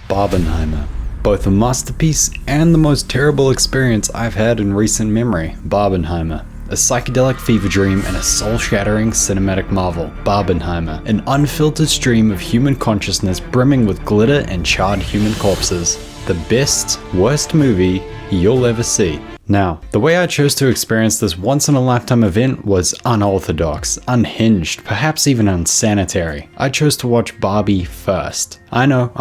Barbenheimer. Both a masterpiece and the most terrible experience I've had in recent memory. Barbenheimer. A psychedelic fever dream and a soul-shattering cinematic marvel. Barbenheimer. An unfiltered stream of human consciousness brimming with glitter and charred human corpses. The best, worst movie you'll ever see. Now, the way I chose to experience this once-in-a-lifetime event was unorthodox, unhinged, perhaps even unsanitary. I chose to watch Barbie first. I know,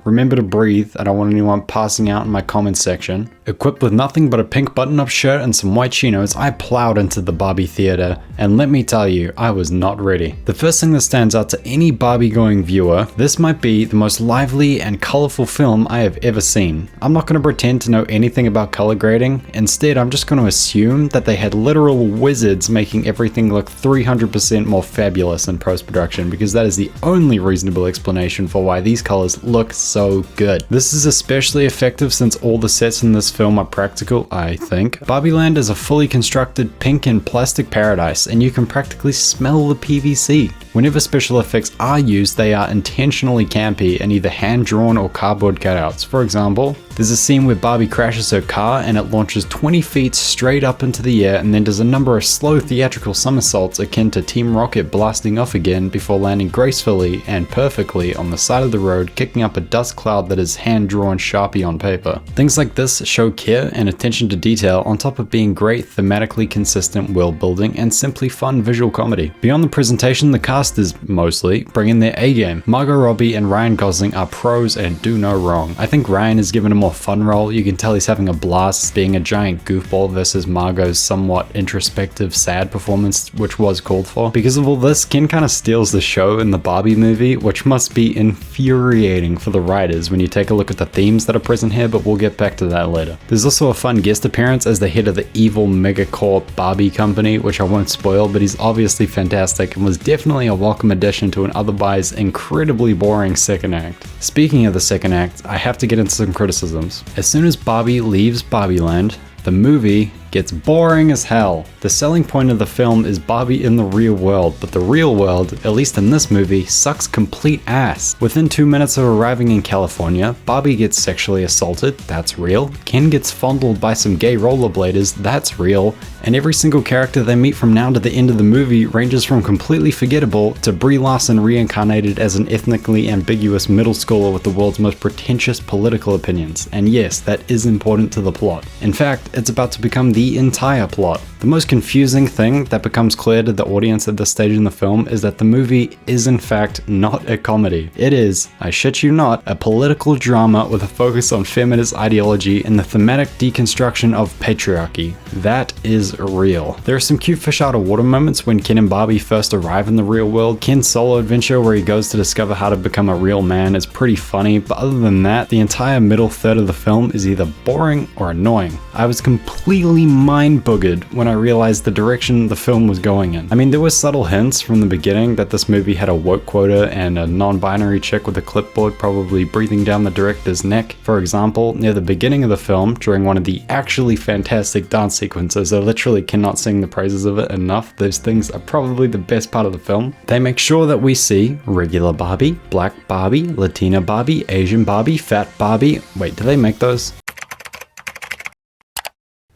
remember to breathe, I don't want anyone passing out in my comments section. Equipped with nothing but a pink button-up shirt and some white chinos, I plowed into the Barbie theater, and let me tell you, I was not ready. The first thing that stands out to any Barbie-going viewer, this might be the most lively and colorful film I have ever seen. I'm not going to pretend to know anything about color grading, instead I'm just going to assume that they had literal wizards making everything look 300% more fabulous in post-production, because that is the only reasonable explanation for why these colors look so good. This is especially effective since all the sets in this film are practical, I think. Barbie Land is a fully constructed pink and plastic paradise, and you can practically smell the PVC. Whenever special effects are used, they are intentionally campy and either hand-drawn or cardboard cutouts. For example, there's a scene where Barbie crashes her car and it launches 20 feet straight up into the air and then does a number of slow theatrical somersaults akin to Team Rocket blasting off again before landing gracefully and perfectly on the side of the road, kicking up a dust cloud that is hand-drawn Sharpie on paper. Things like this show care and attention to detail on top of being great thematically consistent world building and simply fun visual comedy. Beyond the presentation, the cast is mostly bringing their A-game. Margot Robbie and Ryan Gosling are pros and do no wrong. I think Ryan is given a more fun role. You can tell he's having a blast being a giant goofball versus Margot's somewhat introspective, sad performance, which was called for. Because of all this, Ken kind of steals the show in the Barbie movie, which must be infuriating for the writers when you take a look at the themes that are present here, but we'll get back to that later. There's also a fun guest appearance as the head of the evil megacorp Barbie company, which I won't spoil, but he's obviously fantastic and was definitely a welcome addition to an otherwise incredibly boring second act. Speaking of the second act, I have to get into some criticisms. As soon as Barbie leaves Barbie Land, the movie gets boring as hell. The selling point of the film is Barbie in the real world, but the real world, at least in this movie, sucks complete ass. Within 2 minutes of arriving in California, Barbie gets sexually assaulted, that's real. Ken gets fondled by some gay rollerbladers, that's real. And every single character they meet from now to the end of the movie ranges from completely forgettable to Brie Larson reincarnated as an ethnically ambiguous middle schooler with the world's most pretentious political opinions. And yes, that is important to the plot. In fact, it's about to become the entire plot. The most confusing thing that becomes clear to the audience at this stage in the film is that the movie is in fact not a comedy. It is, I shit you not, a political drama with a focus on feminist ideology and the thematic deconstruction of patriarchy. That is real. There are some cute fish out of water moments when Ken and Barbie first arrive in the real world. Ken's solo adventure where he goes to discover how to become a real man is pretty funny, but other than that, the entire middle third of the film is either boring or annoying. I was completely mind-boogered when I realized the direction the film was going in. I mean, there were subtle hints from the beginning that this movie had a woke quota and a non-binary chick with a clipboard probably breathing down the director's neck. For example, near the beginning of the film, during one of the actually fantastic dance sequences, I literally cannot sing the praises of it enough. Those things are probably the best part of the film. They make sure that we see regular Barbie, black Barbie, Latina Barbie, Asian Barbie, fat Barbie. Wait, do they make those?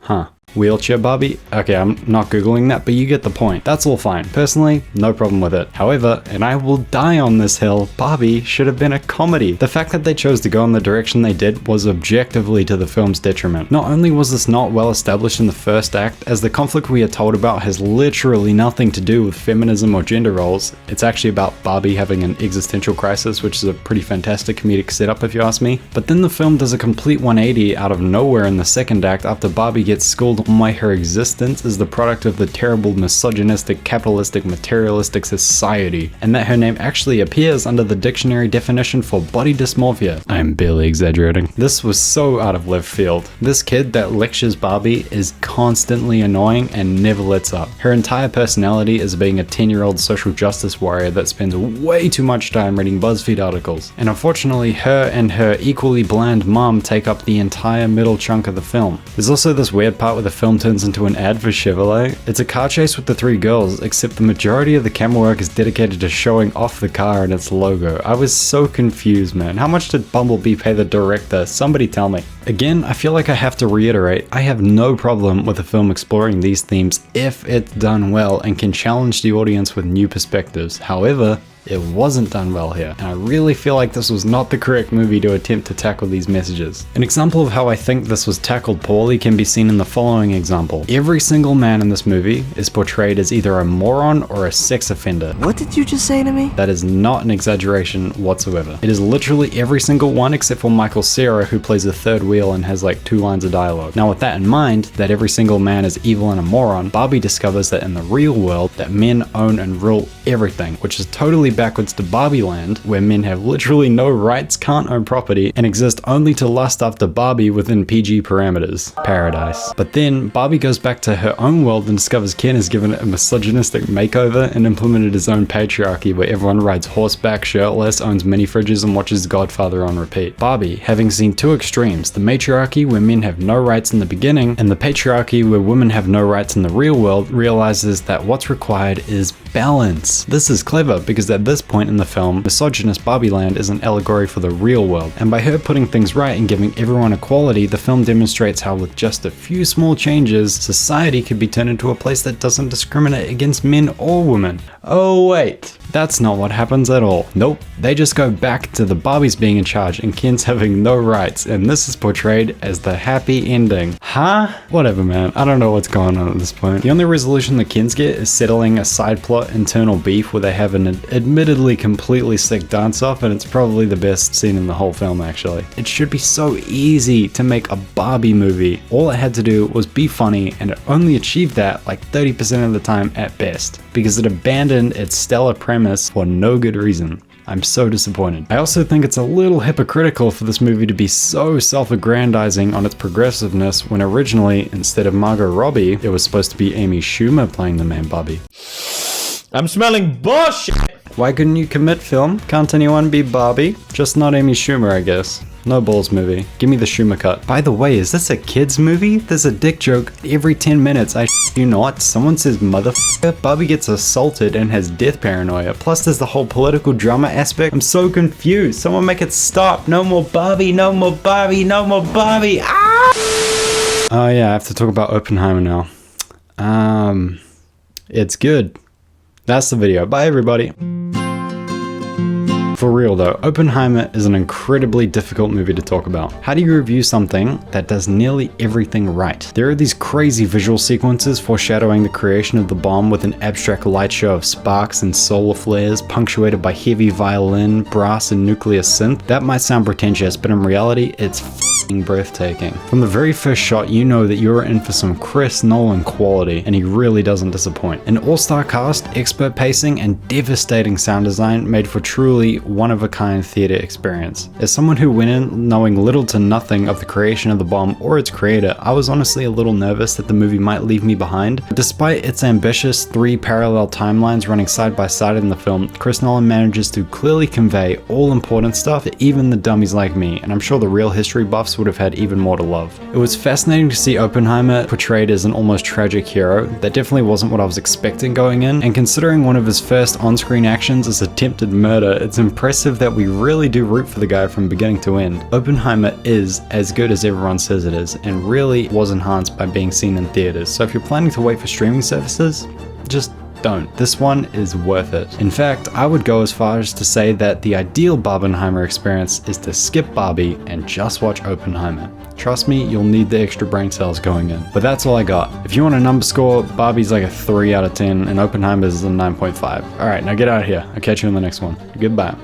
Huh. Wheelchair Barbie? Okay, I'm not googling that, but you get the point. That's all fine. Personally, no problem with it. However, and I will die on this hill, Barbie should have been a comedy. The fact that they chose to go in the direction they did was objectively to the film's detriment. Not only was this not well established in the first act, as the conflict we are told about has literally nothing to do with feminism or gender roles, it's actually about Barbie having an existential crisis, which is a pretty fantastic comedic setup if you ask me. But then the film does a complete 180 out of nowhere in the second act after Barbie gets schooled on why her existence is the product of the terrible misogynistic, capitalistic, materialistic society, and that her name actually appears under the dictionary definition for body dysmorphia. I'm barely exaggerating. This was so out of left field. This kid that lectures Barbie is constantly annoying and never lets up. Her entire personality is being a 10-year-old social justice warrior that spends way too much time reading BuzzFeed articles. And unfortunately, her and her equally bland mom take up the entire middle chunk of the film. There's also this weird part where the film turns into an ad for Chevrolet. It's a car chase with the three girls, except the majority of the camera work is dedicated to showing off the car and its logo. I was so confused, man. How much did Bumblebee pay the director? Somebody tell me. Again, I feel like I have to reiterate, I have no problem with a film exploring these themes if it's done well and can challenge the audience with new perspectives. However, it wasn't done well here, and I really feel like this was not the correct movie to attempt to tackle these messages. An example of how I think this was tackled poorly can be seen in the following example. Every single man in this movie is portrayed as either a moron or a sex offender. What did you just say to me? That is not an exaggeration whatsoever. It is literally every single one except for Michael Cera, who plays the third wheel and has like 2 lines of dialogue. Now with that in mind, that every single man is evil and a moron, Barbie discovers that in the real world that men own and rule everything, which is totally backwards to Barbie land, where men have literally no rights, can't own property, and exist only to lust after Barbie within PG parameters. Paradise. But then Barbie goes back to her own world and discovers Ken has given it a misogynistic makeover and implemented his own patriarchy where everyone rides horseback, shirtless, owns mini fridges, and watches Godfather on repeat. Barbie, having seen two extremes, the matriarchy where men have no rights in the beginning and the patriarchy where women have no rights in the real world, realizes that what's required is balance. This is clever because at this point in the film, misogynist Barbie Land is an allegory for the real world, and by her putting things right and giving everyone equality, the film demonstrates how with just a few small changes, society could be turned into a place that doesn't discriminate against men or women. Oh wait, that's not what happens at all. Nope, they just go back to the Barbies being in charge and Ken's having no rights, and this is portrayed as the happy ending. Huh? Whatever, man, I don't know what's going on at this point. The only resolution the Kens get is settling a side plot internal beef where they have an admittedly completely sick dance-off, and it's probably the best scene in the whole film actually. It should be so easy to make a Barbie movie. All it had to do was be funny, and it only achieved that like 30% of the time at best, because it abandoned its stellar premise for no good reason. I'm so disappointed. I also think it's a little hypocritical for this movie to be so self-aggrandizing on its progressiveness when originally, instead of Margot Robbie, it was supposed to be Amy Schumer playing the main Barbie. I'm smelling bullshit! Why couldn't you commit, film? Can't anyone be Barbie? Just not Amy Schumer, I guess. No balls movie. Give me the Schumer cut. By the way, is this a kid's movie? There's a dick joke every 10 minutes. I you not. Someone says motherfucker. Barbie gets assaulted and has death paranoia. Plus there's the whole political drama aspect. I'm so confused. Someone make it stop. No more Barbie. No more Barbie. No more Barbie. Ah! Oh yeah, I have to talk about Oppenheimer now. It's good. That's the video. Bye everybody. For real though, Oppenheimer is an incredibly difficult movie to talk about. How do you review something that does nearly everything right? There are these crazy visual sequences foreshadowing the creation of the bomb with an abstract light show of sparks and solar flares punctuated by heavy violin, brass, and nuclear synth. That might sound pretentious, but in reality, it's f***ing breathtaking. From the very first shot, you know that you're in for some Chris Nolan quality, and he really doesn't disappoint. An all-star cast, expert pacing, and devastating sound design made for truly one-of-a-kind theater experience. As someone who went in knowing little to nothing of the creation of the bomb or its creator, I was honestly a little nervous that the movie might leave me behind. Despite its ambitious 3 parallel timelines running side by side in the film, Chris Nolan manages to clearly convey all important stuff to even the dummies like me, and I'm sure the real history buffs would have had even more to love. It was fascinating to see Oppenheimer portrayed as an almost tragic hero. That definitely wasn't what I was expecting going in, and considering one of his first on-screen actions is attempted murder, it's impressive that we really do root for the guy from beginning to end. Oppenheimer is as good as everyone says it is, and really was enhanced by being seen in theaters, so if you're planning to wait for streaming services, just don't. This one is worth it. In fact, I would go as far as to say that the ideal Barbenheimer experience is to skip Barbie and just watch Oppenheimer. Trust me, you'll need the extra brain cells going in. But that's all I got. If you want a number score, Barbie's like a 3 out of 10 and Oppenheimer's a 9.5. Alright, now get out of here. I'll catch you in the next one. Goodbye.